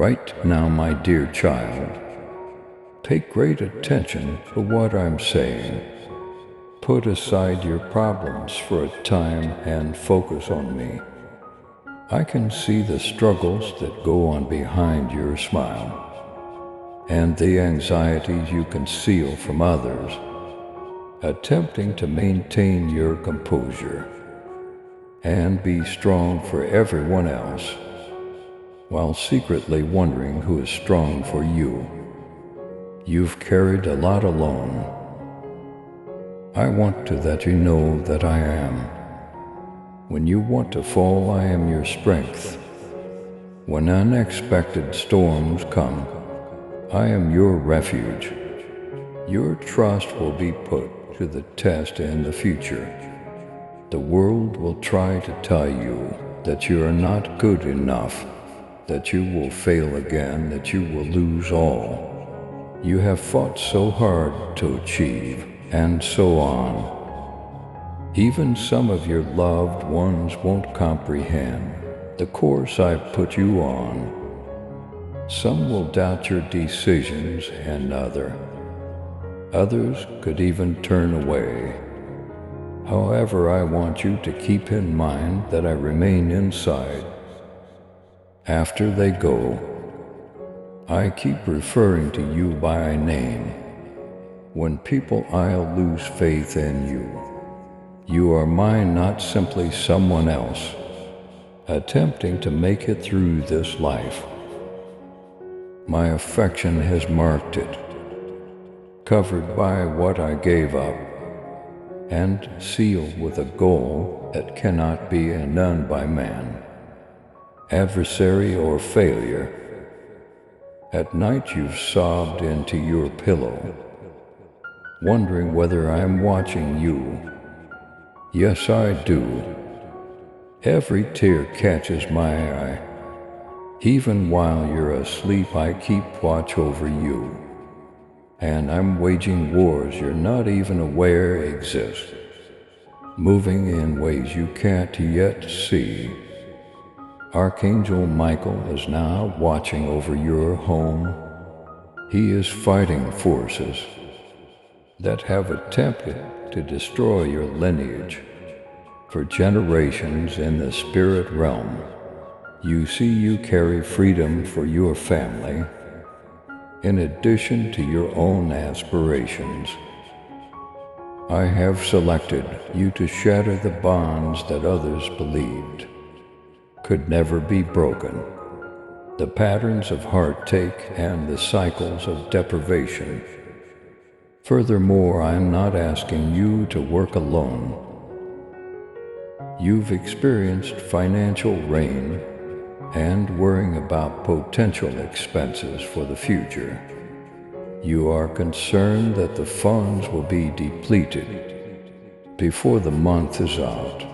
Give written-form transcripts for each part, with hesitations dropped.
Right now, my dear child, pay great attention to what I'm saying. Put aside your problems for a time and focus on me. I can see the struggles that go on behind your smile, and the anxieties you conceal from others, attempting to maintain your composure and be strong for everyone else, while secretly wondering who is strong for you. You've carried a lot alone. I want to let you know that I am. When you want to fall, I am your strength. When unexpected storms come, I am your refuge. Your trust will be put to the test in the future. The world will try to tell you that you are not good enough, that you will fail again, that you will lose all you have fought so hard to achieve, and so on. Even some of your loved ones won't comprehend the course I've put you on. Some will doubt your decisions, and others could even turn away. However, I want you to keep in mind that I remain inside. After they go, I keep referring to you by name. When people I'll lose faith in you. You are mine, not simply someone else, attempting to make it through this life. My affection has marked it, covered by what I gave up, and sealed with a goal that cannot be undone by man, adversary, or failure. At night you've sobbed into your pillow, wondering whether I'm watching you. Yes, I do. Every tear catches my eye. Even while you're asleep, I keep watch over you. And I'm waging wars you're not even aware exist, moving in ways you can't yet see. Archangel Michael is now watching over your home. He is fighting forces that have attempted to destroy your lineage for generations in the spirit realm. You see, you carry freedom for your family, in addition to your own aspirations. I have selected you to shatter the bonds that others believed could never be broken, the patterns of heartache and the cycles of deprivation. Furthermore, I am not asking you to work alone. You've experienced financial rain and worrying about potential expenses for the future. You are concerned that the funds will be depleted before the month is out.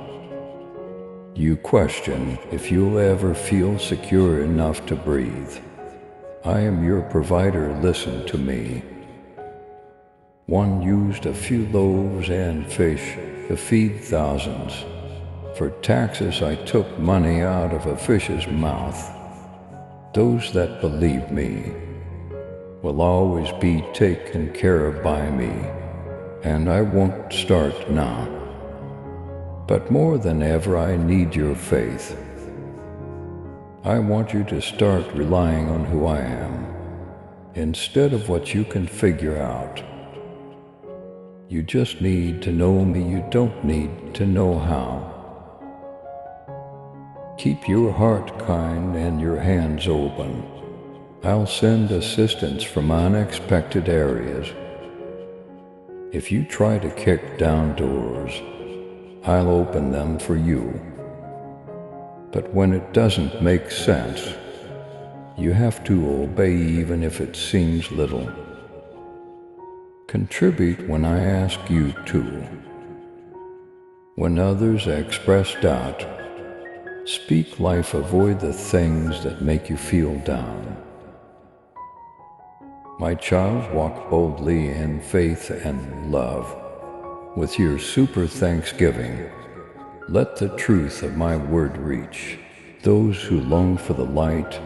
You question if you'll ever feel secure enough to breathe. I am your provider, listen to me. One used a few loaves and fish to feed thousands. For taxes I took money out of a fish's mouth. Those that believe me will always be taken care of by me, and I won't start now. But more than ever, I need your faith. I want you to start relying on who I am, instead of what you can figure out. You just need to know me, you don't need to know how. Keep your heart kind and your hands open. I'll send assistance from unexpected areas. If you try to kick down doors, I'll open them for you. But when it doesn't make sense, you have to obey even if it seems little. Contribute when I ask you to. When others express doubt, speak life, avoid the things that make you feel down. My child, walk boldly in faith and love. With your super thanksgiving, let the truth of my word reach those who long for the light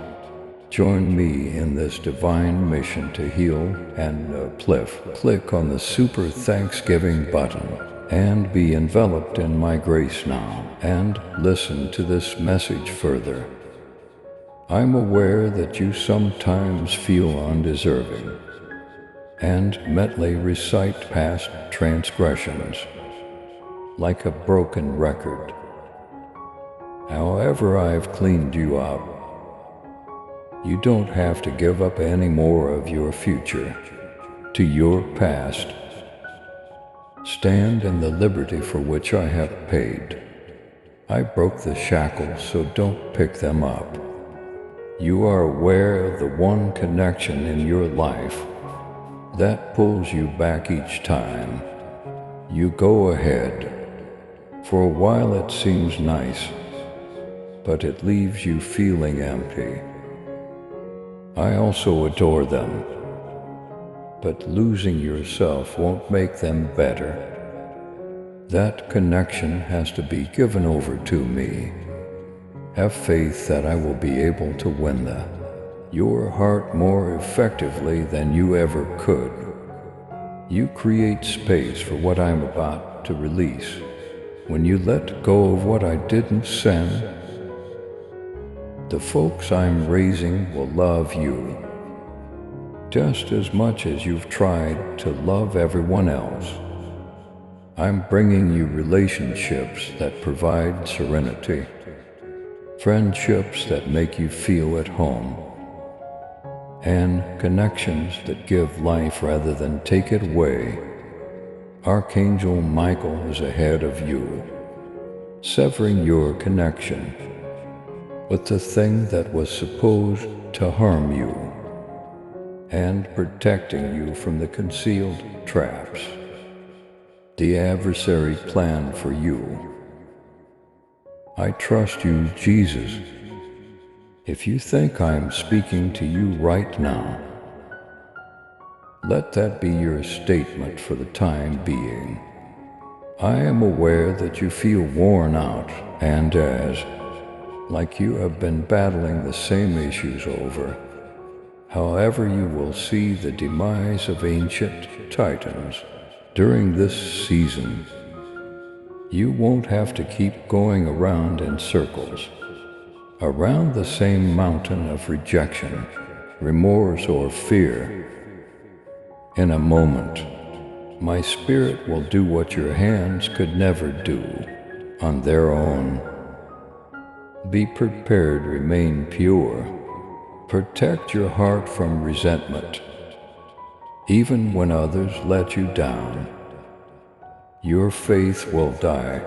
Join me in this divine mission to heal and uplift. Click on the Super Thanksgiving button and be enveloped in my grace now, and listen to this message further. I'm aware that you sometimes feel undeserving and mentally recite past transgressions like a broken record. However, I've cleaned you up. You don't have to give up any more of your future to your past. Stand in the liberty for which I have paid. I broke the shackles, so don't pick them up. You are aware of the one connection in your life that pulls you back each time you go ahead. For a while it seems nice, but it leaves you feeling empty. I also adore them, but losing yourself won't make them better. That connection has to be given over to me. Have faith that I will be able to win your heart more effectively than you ever could. You create space for what I'm about to release. When you let go of what I didn't send, the folks I'm raising will love you just as much as you've tried to love everyone else. I'm bringing you relationships that provide serenity, friendships that make you feel at home, and connections that give life rather than take it away. Archangel Michael is ahead of you, severing your connection with the thing that was supposed to harm you and protecting you from the concealed traps the adversary planned for you. I trust you, Jesus. If you think I'm speaking to you right now, let that be your statement for the time being. I am aware that you feel worn out and like you have been battling the same issues over. However, you will see the demise of ancient titans during this season. You won't have to keep going around in circles, around the same mountain of rejection, remorse, or fear. In a moment, my spirit will do what your hands could never do on their own. Be prepared, remain pure. Protect your heart from resentment. Even when others let you down, your faith will die,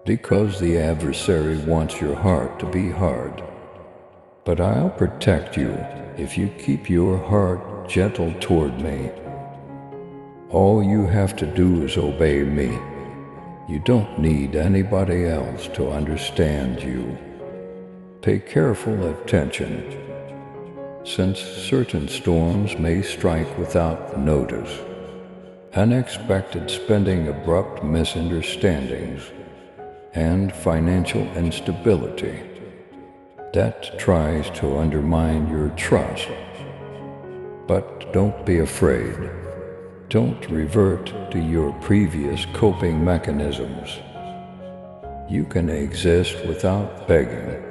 because the adversary wants your heart to be hard. But I'll protect you if you keep your heart gentle toward me. All you have to do is obey me. You don't need anybody else to understand you. Pay careful attention, since certain storms may strike without notice. Unexpected spending, abrupt misunderstandings, and financial instability that tries to undermine your trust. But don't be afraid. Don't revert to your previous coping mechanisms. You can exist without begging,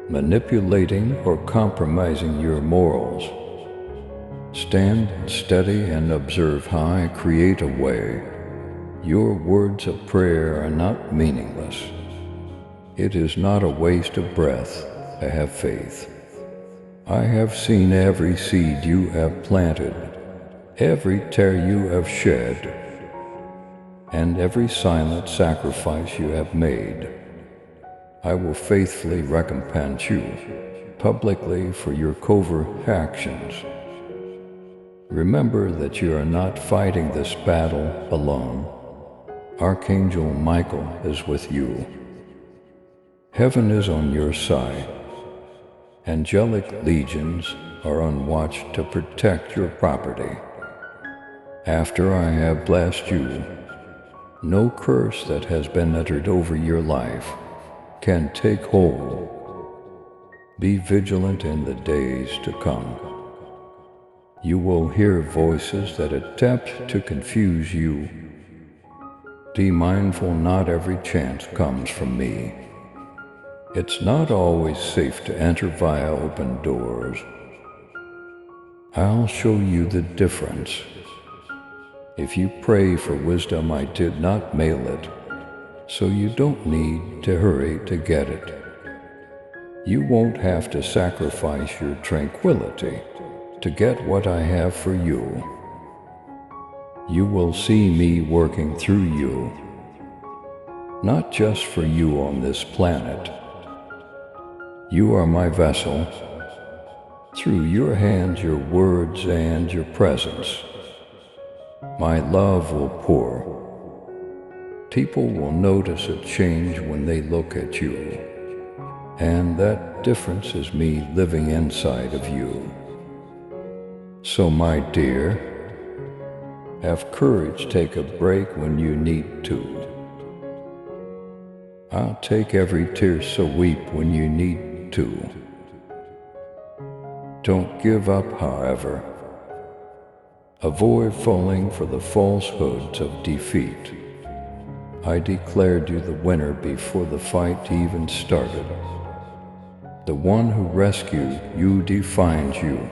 manipulating, or compromising your morals. Stand steady and observe how I create a way. Your words of prayer are not meaningless. It is not a waste of breath to have faith. I have seen every seed you have planted, every tear you have shed, and every silent sacrifice you have made. I will faithfully recompense you publicly for your covert actions. Remember that you are not fighting this battle alone. Archangel Michael is with you. Heaven is on your side. Angelic legions are on watch to protect your property. After I have blessed you, no curse that has been uttered over your life can take hold. Be vigilant in the days to come. You will hear voices that attempt to confuse you. Be mindful, not every chance comes from me. It's not always safe to enter via open doors. I'll show you the difference. If you pray for wisdom, I did not mail it, so you don't need to hurry to get it. You won't have to sacrifice your tranquility to get what I have for you. You will see me working through you, not just for you on this planet. You are my vessel. Through your hands, your words, and your presence, my love will pour. People will notice a change when they look at you, and that difference is me living inside of you. So, my dear, have courage, take a break when you need to. I'll take every tear, so weep when you need to. Don't give up, however. Avoid falling for the falsehoods of defeat. I declared you the winner before the fight even started. The one who rescued you defines you,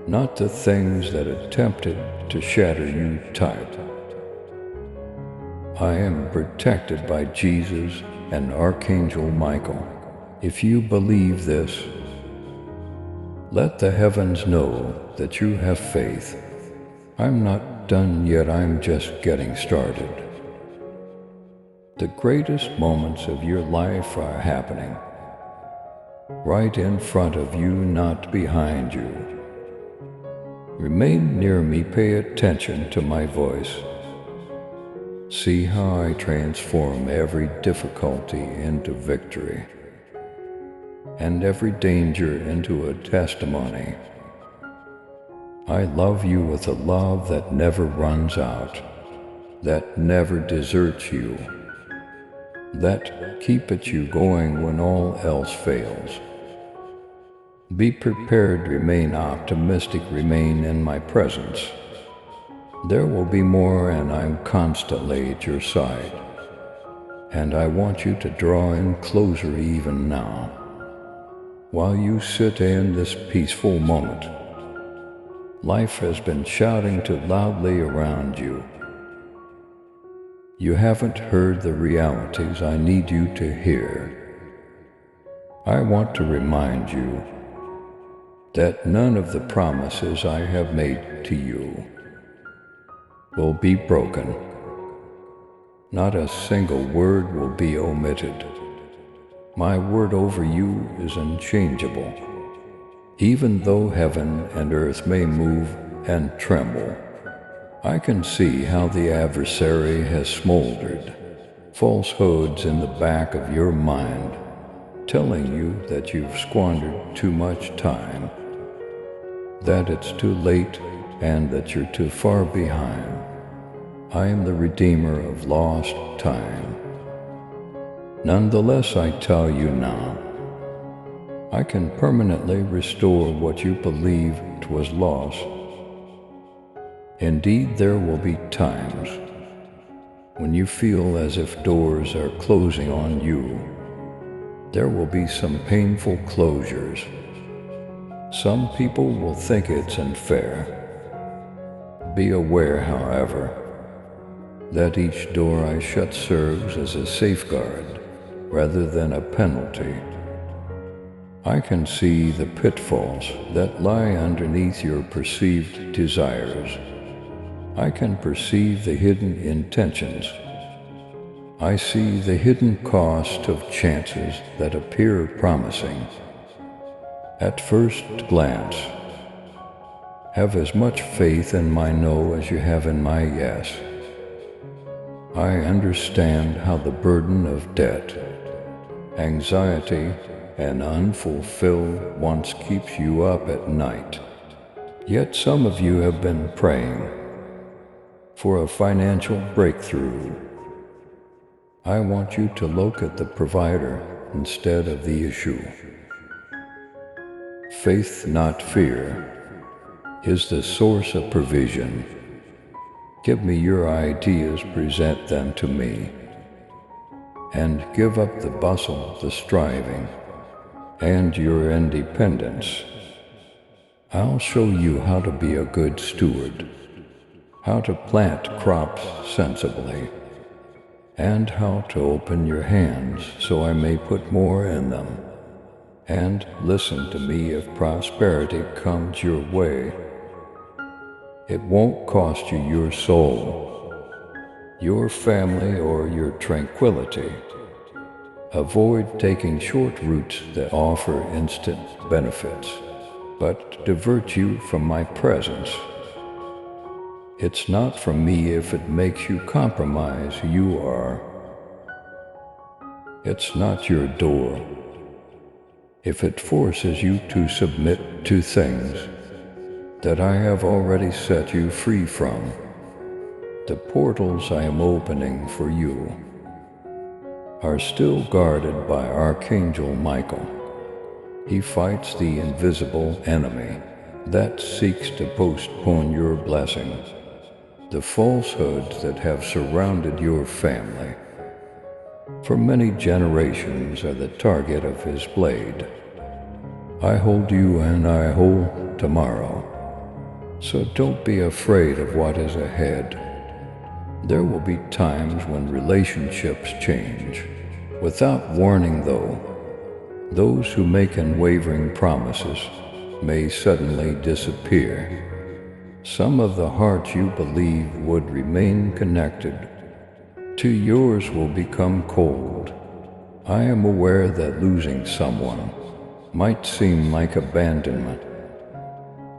not the things that attempted to shatter you tight. I am protected by Jesus and Archangel Michael. If you believe this, let the heavens know that you have faith. I'm not done yet, I'm just getting started. The greatest moments of your life are happening right in front of you, not behind you. Remain near me, pay attention to my voice. See how I transform every difficulty into victory, and every danger into a testimony. I love you with a love that never runs out, that never deserts you, that keeps you going when all else fails. Be prepared, remain optimistic, remain in my presence. There will be more, and I'm constantly at your side. And I want you to draw in closer even now, while you sit in this peaceful moment. Life has been shouting too loudly around you. You haven't heard the realities I need you to hear. I want to remind you that none of the promises I have made to you will be broken. Not a single word will be omitted. My word over you is unchangeable. Even though heaven and earth may move and tremble, I can see how the adversary has smoldered. Falsehoods in the back of your mind, telling you that you've squandered too much time, that it's too late, and that you're too far behind. I am the Redeemer of lost time. Nonetheless, I tell you now, I can permanently restore what you believed was lost. Indeed, there will be times when you feel as if doors are closing on you. There will be some painful closures. Some people will think it's unfair. Be aware, however, that each door I shut serves as a safeguard rather than a penalty. I can see the pitfalls that lie underneath your perceived desires. I can perceive the hidden intentions. I see the hidden cost of chances that appear promising at first glance. Have as much faith in my no as you have in my yes. I understand how the burden of debt, anxiety, and unfulfilled wants keeps you up at night. Yet some of you have been praying for a financial breakthrough. I want you to look at the provider instead of the issue. Faith, not fear, is the source of provision. Give me your ideas, present them to me, and give up the bustle, the striving, and your independence. I'll show you how to be a good steward, how to plant crops sensibly, and how to open your hands so I may put more in them. And listen to me if prosperity comes your way. It won't cost you your soul, your family, or your tranquility. Avoid taking short routes that offer instant benefits, but divert you from my presence. It's not from me if it makes you compromise who you are. It's not your door if it forces you to submit to things that I have already set you free from. The portals I am opening for you are still guarded by Archangel Michael. He fights the invisible enemy that seeks to postpone your blessings, the falsehoods that have surrounded your family. For many generations are the target of his blade. I hold you and I hold tomorrow. So don't be afraid of what is ahead. There will be times when relationships change. Without warning, though, those who make unwavering promises may suddenly disappear. Some of the hearts you believe would remain connected to yours will become cold. I am aware that losing someone might seem like abandonment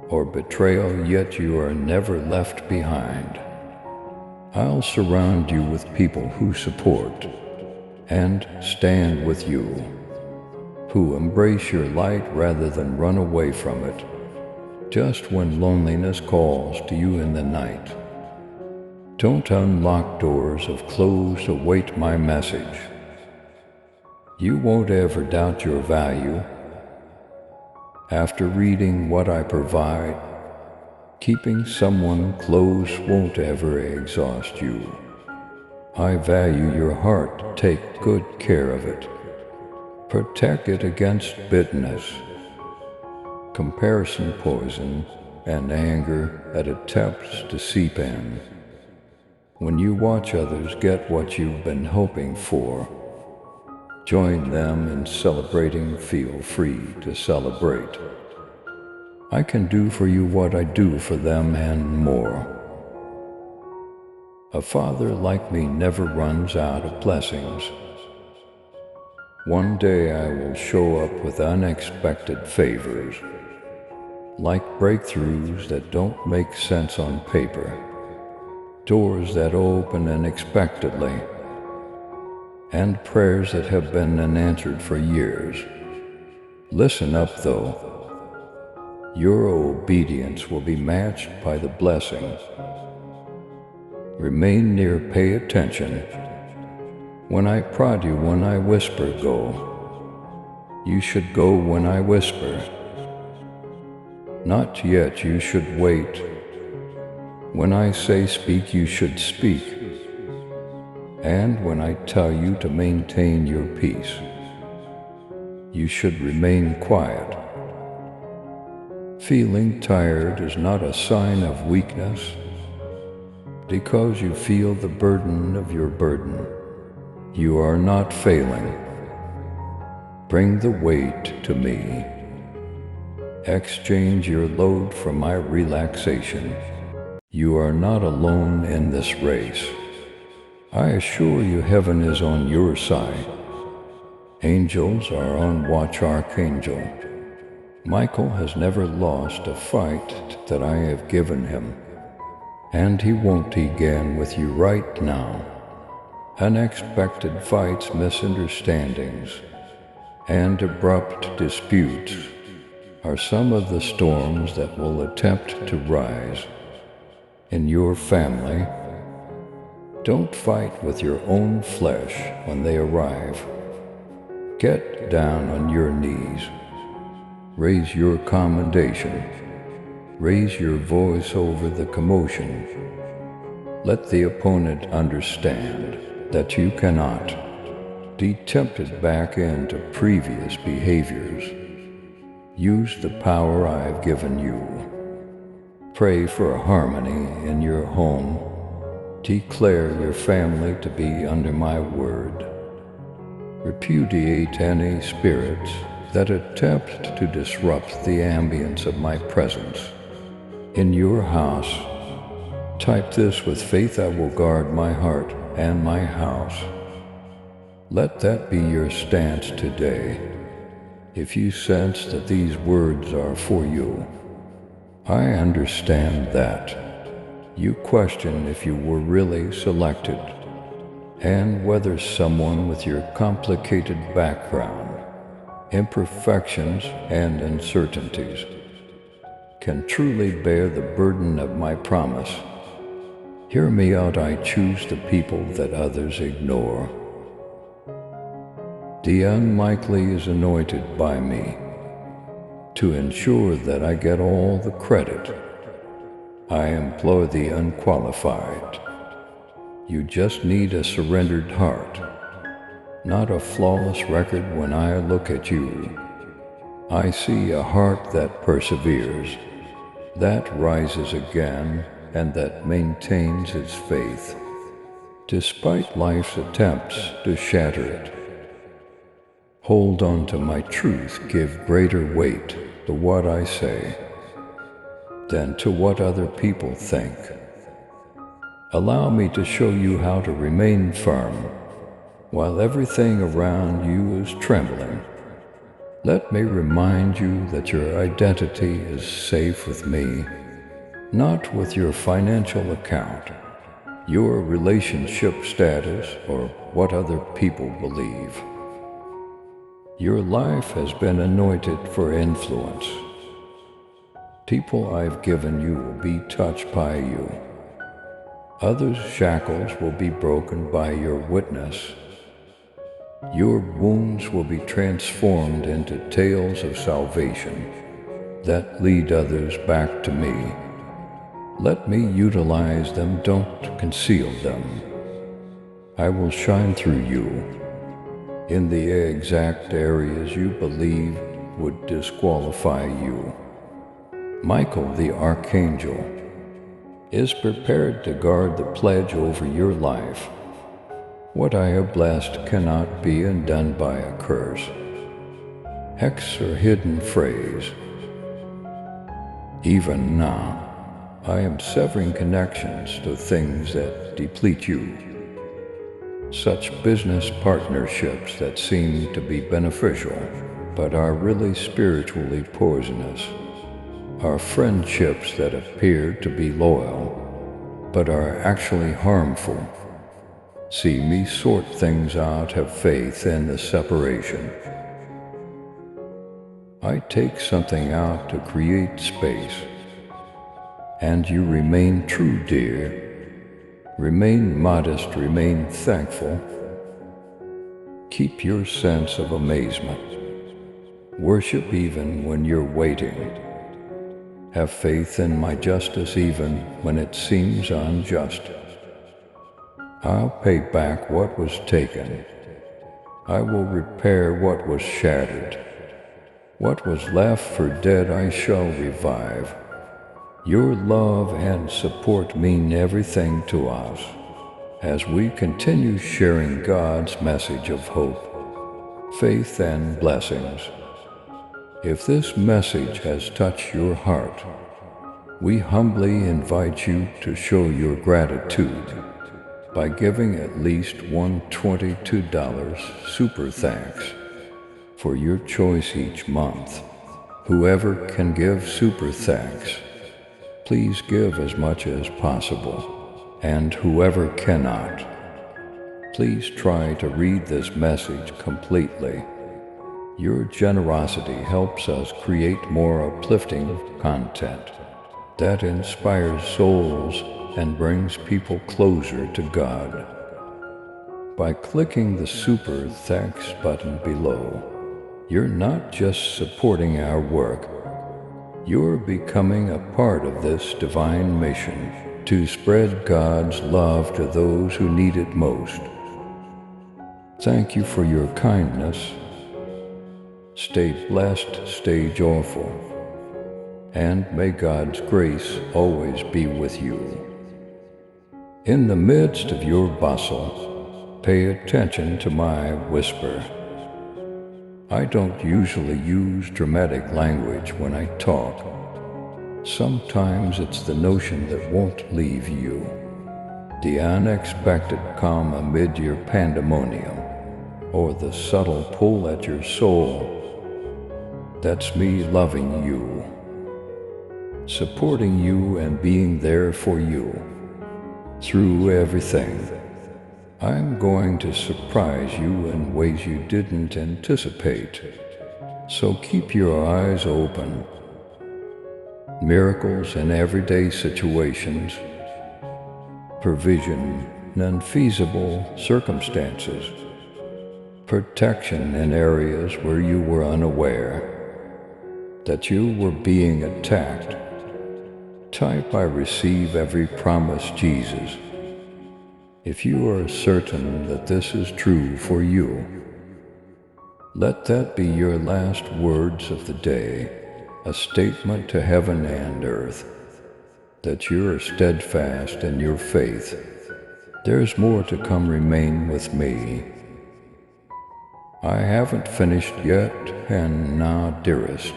or betrayal, yet you are never left behind. I'll surround you with people who support and stand with you, who embrace your light rather than run away from it, just when loneliness calls to you in the night. Don't unlock doors of closed, await my message. You won't ever doubt your value. After reading what I provide, keeping someone close won't ever exhaust you. I value your heart, take good care of it. Protect it against bitterness, comparison poison, and anger that attempts to seep in. When you watch others get what you've been hoping for, join them in celebrating, feel free to celebrate. I can do for you what I do for them and more. A father like me never runs out of blessings. One day I will show up with unexpected favors, like breakthroughs that don't make sense on paper, doors that open unexpectedly, and prayers that have been unanswered for years. Listen up, though. Your obedience will be matched by the blessing. Remain near, pay attention. When I prod you, when I whisper, go. You should go when I whisper. Not yet, you should wait. When I say speak, you should speak. And when I tell you to maintain your peace, you should remain quiet. Feeling tired is not a sign of weakness, because you feel the burden of your burden. You are not failing. Bring the weight to me. Exchange your load for my relaxation. You are not alone in this race. I assure you, heaven is on your side. Angels are on watch. Archangel Michael has never lost a fight that I have given him, and he won't again with you right now. Unexpected fights, misunderstandings, and abrupt disputes are some of the storms that will attempt to rise in your family. Don't fight with your own flesh when they arrive. Get down on your knees. Raise your commendation. Raise your voice over the commotion. Let the opponent understand that you cannot be tempted back into previous behaviors. Use the power I've given you. Pray for harmony in your home. Declare your family to be under my word. Repudiate any spirits that attempt to disrupt the ambience of my presence in your house. Type this with faith: I will guard my heart and my house. Let that be your stance today. If you sense that these words are for you, I understand that. You question if you were really selected, and whether someone with your complicated background, imperfections, and uncertainties can truly bear the burden of my promise. Hear me out. I choose the people that others ignore. The unlikely is anointed by me to ensure that I get all the credit. I employ the unqualified. You just need a surrendered heart, not a flawless record. When I look at you, I see a heart that perseveres, that rises again, and that maintains its faith, despite life's attempts to shatter it. Hold on to my truth. Give greater weight to what I say than to what other people think. Allow me to show you how to remain firm while everything around you is trembling. Let me remind you that your identity is safe with me, not with your financial account, your relationship status, or what other people believe. Your life has been anointed for influence. People I've given you will be touched by you. Others' shackles will be broken by your witness. Your wounds will be transformed into tales of salvation that lead others back to me. Let me utilize them, don't conceal them. I will shine through you in the exact areas you believed would disqualify you. Michael the Archangel is prepared to guard the pledge over your life. What I have blessed cannot be undone by a curse, hex, or hidden phrase. Even now, I am severing connections to things that deplete you. Such business partnerships that seem to be beneficial, but are really spiritually poisonous, are friendships that appear to be loyal, but are actually harmful. See me sort things out. Have faith in the separation. I take something out to create space, and you remain true, dear. Remain modest, remain thankful. Keep your sense of amazement. Worship even when you're waiting. Have faith in my justice even when it seems unjust. I'll pay back what was taken. I will repair what was shattered. What was left for dead I shall revive. Your love and support mean everything to us as we continue sharing God's message of hope, faith, and blessings. If this message has touched your heart, we humbly invite you to show your gratitude by giving at least $122 super thanks for your choice each month. Whoever can give super thanks, please give as much as possible, and whoever cannot, please try to read this message completely. Your generosity helps us create more uplifting content that inspires souls and brings people closer to God. By clicking the Super Thanks button below, You're not just supporting our work, you're becoming a part of this divine mission to spread God's love to those who need it most. Thank you for your kindness. Stay blessed, stay joyful, and may God's grace always be with you. In the midst of your bustle, pay attention to my whisper. I don't usually use dramatic language when I talk. Sometimes it's the notion that won't leave you, the unexpected calm amid your pandemonium, or the subtle pull at your soul. That's me loving you, supporting you and being there for you through everything. I'm going to surprise you in ways you didn't anticipate, so keep your eyes open. Miracles in everyday situations, provision in unfeasible circumstances, protection in areas where you were unaware that you were being attacked. Type "I receive every promise, Jesus," if you are certain that this is true for you. Let that be your last words of the day, a statement to heaven and earth that you are steadfast in your faith. There's more to come. Remain with me. I haven't finished yet, and now, dearest,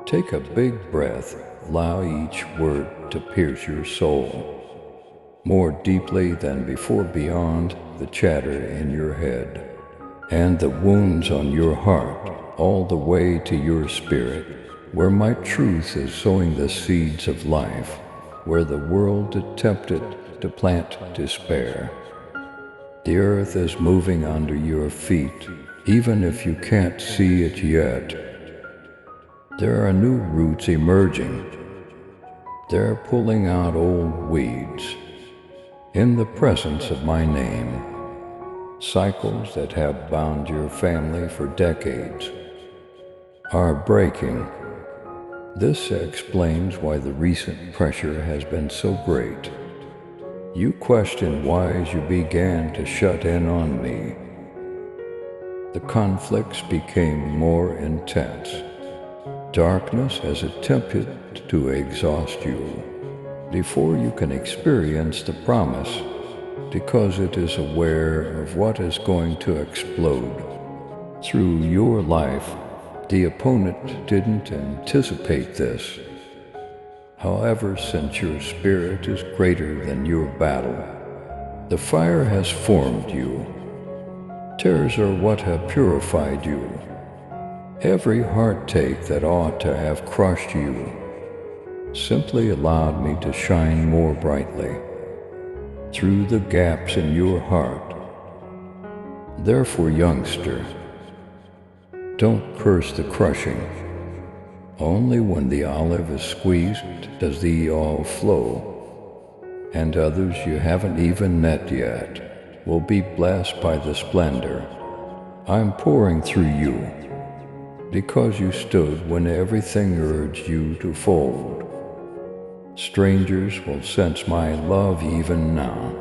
take a big breath. Allow each word to pierce your soul more deeply than before, beyond the chatter in your head and the wounds on your heart, all the way to your spirit, where my truth is sowing the seeds of life, where the world attempted to plant despair. The earth is moving under your feet, even if you can't see it yet. There are new roots emerging. They're pulling out old weeds. In the presence of my name, cycles that have bound your family for decades are breaking. This explains why the recent pressure has been so great. You questioned why as you began to shut in on me. The conflicts became more intense. Darkness has attempted to exhaust you before you can experience the promise, because it is aware of what is going to explode through your life. The opponent didn't anticipate this. However, since your spirit is greater than your battle, the fire has formed you. Tears are what have purified you. Every heartache that ought to have crushed you simply allowed me to shine more brightly through the gaps in your heart. Therefore, youngster, don't curse the crushing. Only when the olive is squeezed does the oil flow, and others you haven't even met yet will be blessed by the splendor I'm pouring through you, because you stood when everything urged you to fold. Strangers will sense my love even now.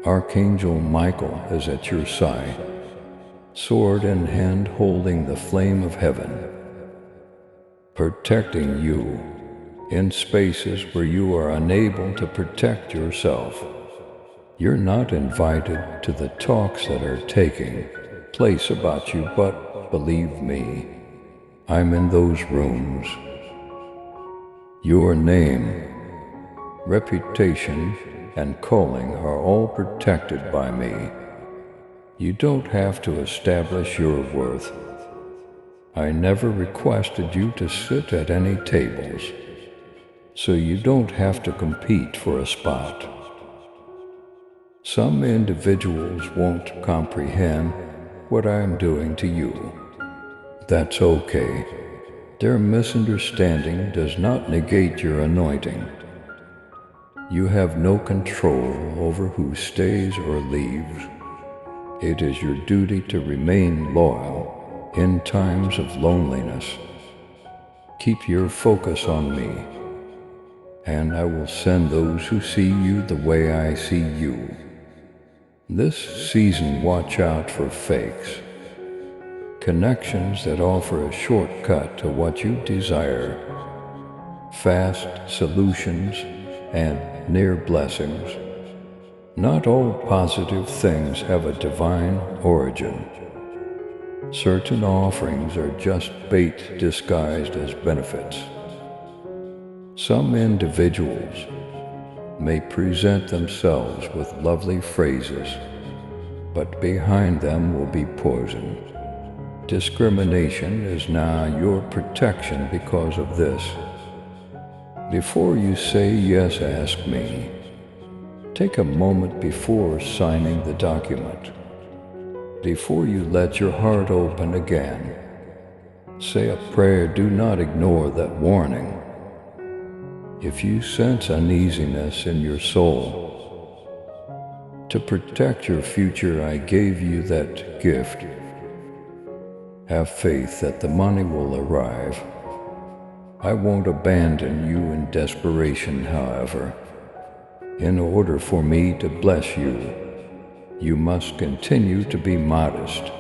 Archangel Michael is at your side, sword in hand holding the flame of heaven, protecting you in spaces where you are unable to protect yourself. You're not invited to the talks that are taking place about you, but believe me, I'm in those rooms. Your name, reputation, and calling are all protected by me. You don't have to establish your worth. I never requested you to sit at any tables, so you don't have to compete for a spot. Some individuals won't comprehend what I am doing to you. That's okay. Their misunderstanding does not negate your anointing. You have no control over who stays or leaves. It is your duty to remain loyal In times of loneliness, keep your focus on me, and I will send those who see you the way I see you. This season, watch out for fakes, connections that offer a shortcut to what you desire, fast solutions and near blessings. Not all positive things have a divine origin. Certain offerings are just bait disguised as benefits. Some individuals may present themselves with lovely phrases, but behind them will be poison. Discrimination is now your protection because of this. Before you say yes, ask me. Take a moment before signing the document. Before you let your heart open again, say a prayer. Do not ignore that warning. If you sense uneasiness in your soul, to protect your future, I gave you that gift. Have faith that the money will arrive. I won't abandon you in desperation, however. In order for me to bless you, you must continue to be modest,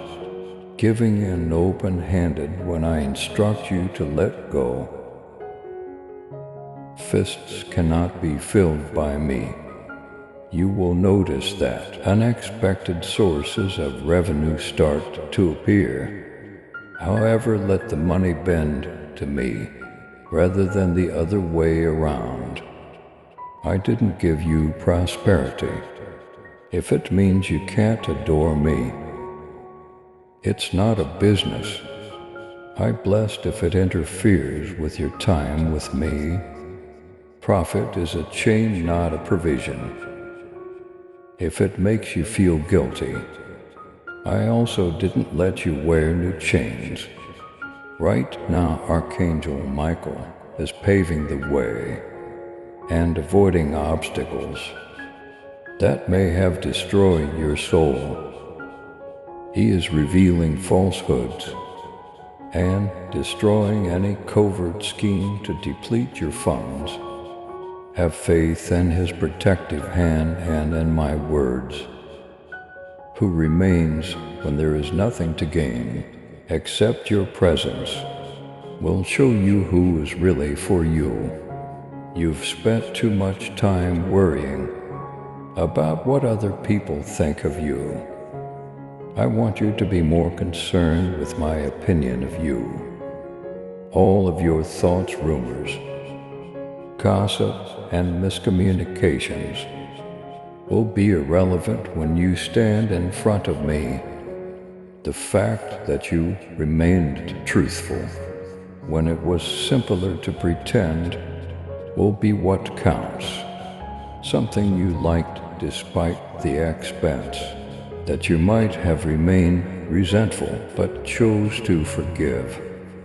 giving in open-handed when I instruct you to let go. Fists cannot be filled by me. You will notice that unexpected sources of revenue start to appear. However, let the money bend to me rather than the other way around. I didn't give you prosperity if it means you can't adore me. It's not a business. I blessed if it interferes with your time with me. Profit is a chain, not a provision. If it makes you feel guilty, I also didn't let you wear new chains. Right now, Archangel Michael is paving the way and avoiding obstacles that may have destroyed your soul. He is revealing falsehoods and destroying any covert scheme to deplete your funds. Have faith in his protective hand and in my words. Who remains when there is nothing to gain except your presence will show you who is really for you. You've spent too much time worrying about what other people think of you. I want you to be more concerned with my opinion of you. All of your thoughts, rumors, gossip, and miscommunications will be irrelevant when you stand in front of me. The fact that you remained truthful when it was simpler to pretend will be what counts. Something you liked despite the expense, that you might have remained resentful but chose to forgive,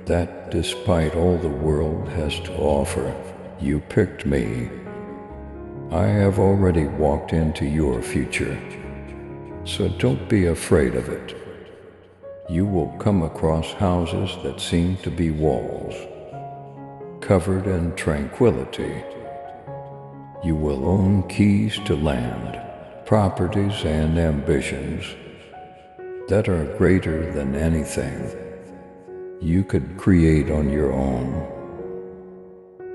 that despite all the world has to offer, you picked me. I have already walked into your future, so don't be afraid of it. You will come across houses that seem to be walls, covered in tranquility. You will own keys to land, properties, and ambitions that are greater than anything you could create on your own.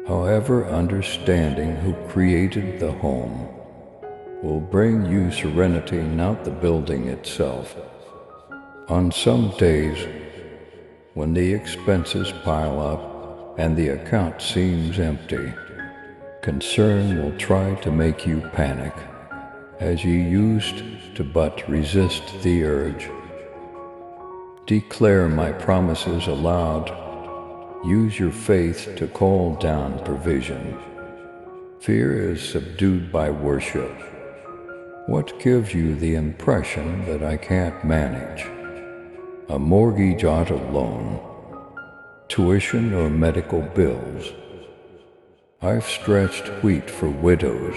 However, understanding who created the home will bring you serenity, not the building itself. On some days, when the expenses pile up and the account seems empty, concern will try to make you panic, as you used to but resist the urge. Declare my promises aloud. Use your faith to call down provision. Fear is subdued by worship. What gives you the impression that I can't manage? A mortgage, auto loan, tuition, or medical bills? I've stretched wheat for widows,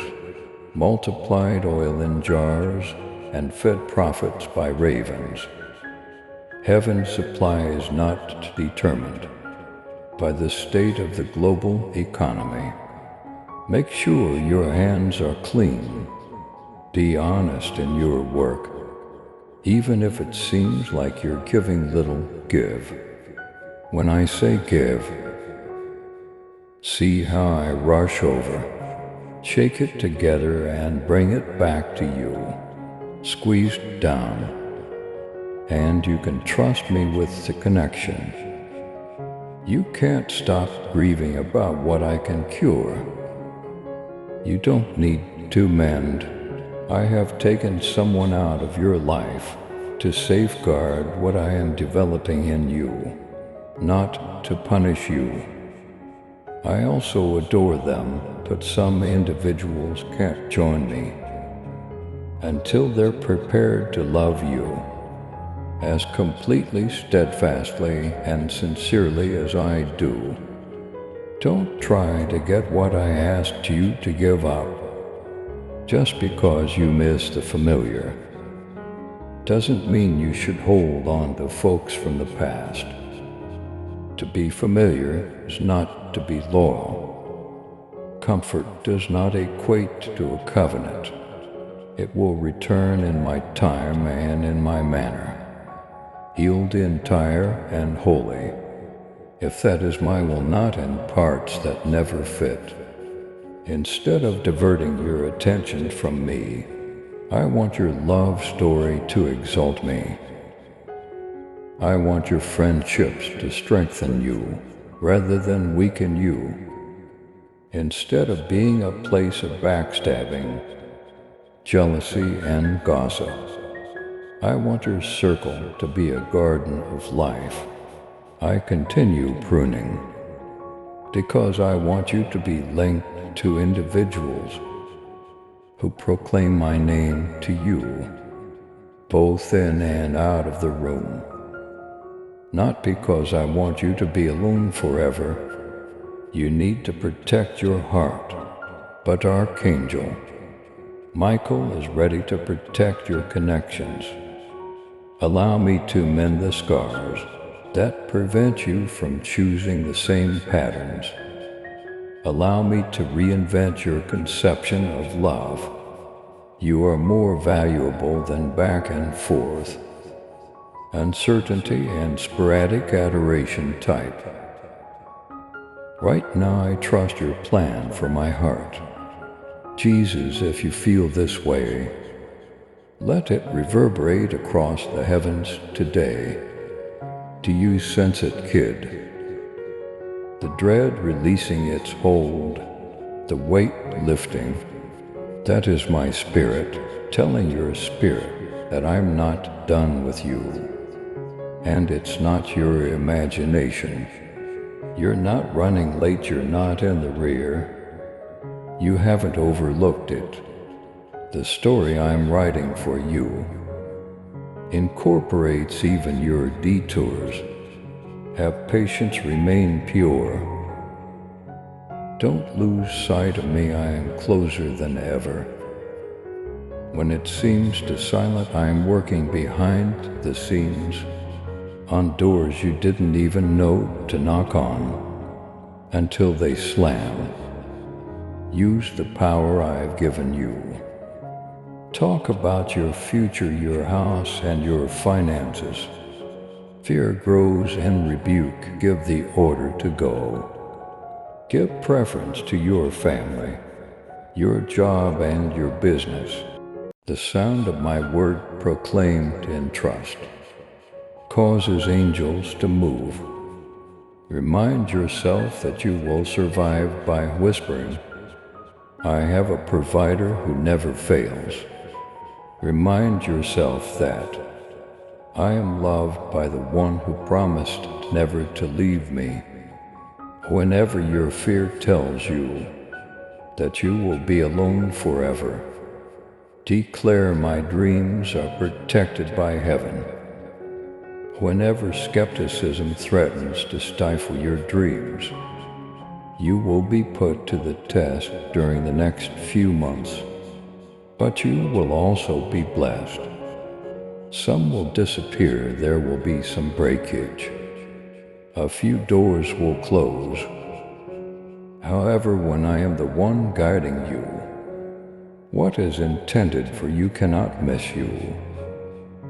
multiplied oil in jars, and fed prophets by ravens. Heaven's supply is not determined by the state of the global economy. Make sure your hands are clean. Be honest in your work. Even if it seems like you're giving little, give. When I say give, see how I rush over. Shake it together and bring it back to you. Squeezed down. And you can trust me with the connection. You can't stop grieving about what I can cure. You don't need to mend. I have taken someone out of your life to safeguard what I am developing in you, not to punish you. I also adore them, but some individuals can't join me until they're prepared to love you as completely, steadfastly, and sincerely as I do. Don't try to get what I asked you to give up. Just because you miss the familiar doesn't mean you should hold on to folks from the past. To be familiar is not to be loyal. Comfort does not equate to a covenant. It will return in my time and in my manner, healed entire and holy. If that is my will, not in parts that never fit. Instead of diverting your attention from me, I want your love story to exalt me. I want your friendships to strengthen you rather than weaken you. Instead of being a place of backstabbing, jealousy, and gossip, I want your circle to be a garden of life. I continue pruning because I want you to be linked to individuals who proclaim my name to you, both in and out of the room. Not because I want you to be alone forever. You need to protect your heart, but Archangel Michael is ready to protect your connections. Allow me to mend the scars that prevent you from choosing the same patterns. Allow me to reinvent your conception of love. You are more valuable than back and forth, uncertainty, and sporadic adoration type. Right now I trust your plan for my heart. Jesus, if you feel this way, let it reverberate across the heavens today. Do you sense it, kid? The dread releasing its hold, the weight lifting. That is my spirit telling your spirit that I'm not done with you. And it's not your imagination. You're not running late, you're not in the rear. You haven't overlooked it. The story I'm writing for you incorporates even your detours. Have patience, remain pure. Don't lose sight of me, I am closer than ever. When it seems too silent, I am working behind the scenes on doors you didn't even know to knock on until they slam. Use the power I've given you. Talk about your future, your house, and your finances. Fear grows in rebuke. Give the order to go. Give preference to your family, your job, and your business. The sound of my word proclaimed in trust causes angels to move. Remind yourself that you will survive by whispering, I have a provider who never fails. Remind yourself that I am loved by the one who promised never to leave me. Whenever your fear tells you that you will be alone forever, declare my dreams are protected by heaven. Whenever skepticism threatens to stifle your dreams, you will be put to the test during the next few months. But you will also be blessed. Some will disappear, there will be some breakage. A few doors will close. However, when I am the one guiding you, what is intended for you cannot miss you.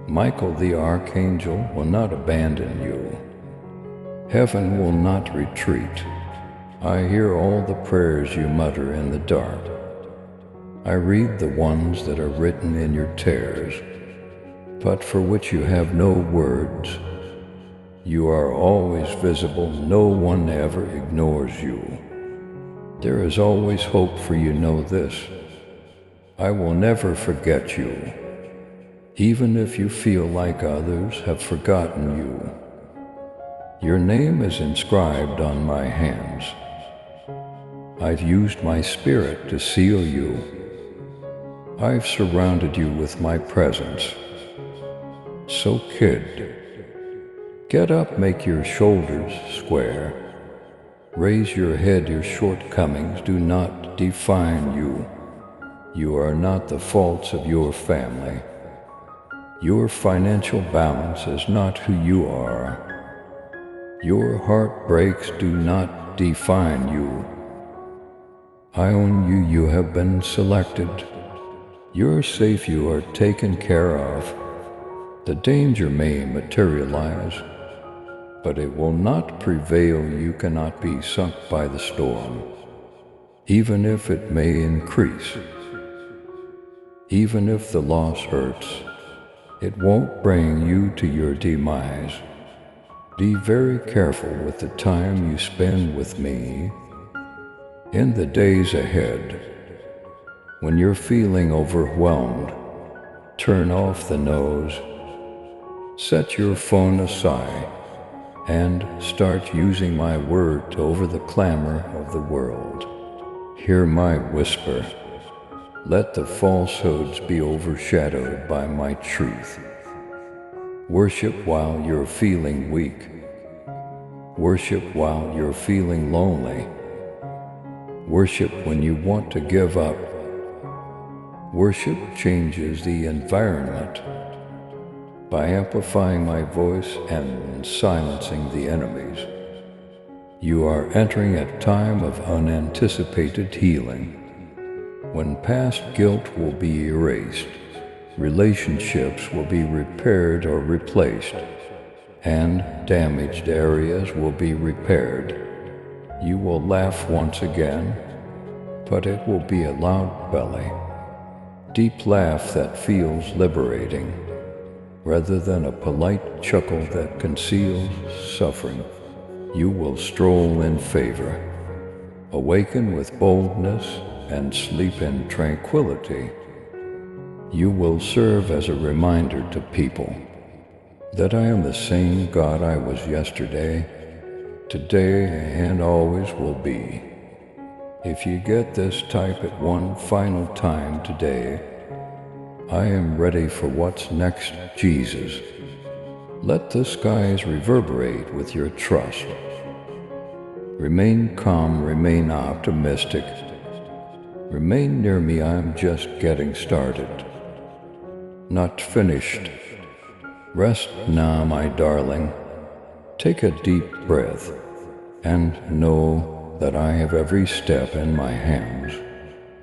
Michael the archangel will not abandon you. Heaven will not retreat. I hear all the prayers you mutter in the dark. I read the ones that are written in your tears, but for which you have no words. You are always visible, no one ever ignores you. There is always hope for you, know this. I will never forget you, even if you feel like others have forgotten you. Your name is inscribed on my hands. I've used my spirit to seal you. I've surrounded you with my presence. So kid, get up, make your shoulders square. Raise your head, your shortcomings do not define you. You are not the faults of your family. Your financial balance is not who you are. Your heartbreaks do not define you. I own you, you have been selected. You're safe, you are taken care of. The danger may materialize, but it will not prevail. You cannot be sunk by the storm, even if it may increase. Even if the loss hurts, it won't bring you to your demise. Be very careful with the time you spend with me. In the days ahead, when you're feeling overwhelmed, turn off the noise. Set your phone aside and start using my word over the clamor of the world. Hear my whisper. Let the falsehoods be overshadowed by my truth. Worship while you're feeling weak. Worship while you're feeling lonely. Worship when you want to give up. Worship changes the environment by amplifying my voice and silencing the enemies. You are entering a time of unanticipated healing, when past guilt will be erased, relationships will be repaired or replaced, and damaged areas will be repaired. You will laugh once again, but it will be a loud belly, deep laugh that feels liberating, rather than a polite chuckle that conceals suffering. You will stroll in favor, awaken with boldness, and sleep in tranquility. You will serve as a reminder to people that I am the same God I was yesterday, today, and always will be. If you get this, type it one final time today. I am ready for what's next, Jesus. Let the skies reverberate with your trust. Remain calm, remain optimistic. Remain near me, I'm just getting started, not finished. Rest now, my darling. Take a deep breath and know that I have every step in my hands.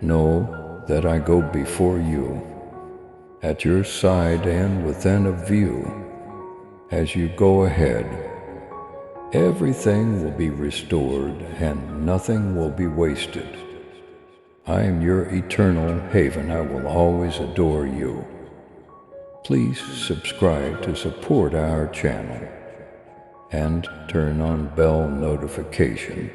Know that I go before you, at your side and within a view. As you go ahead, everything will be restored and nothing will be wasted. I am your eternal haven. I will always adore you. Please subscribe to support our channel and turn on bell notification.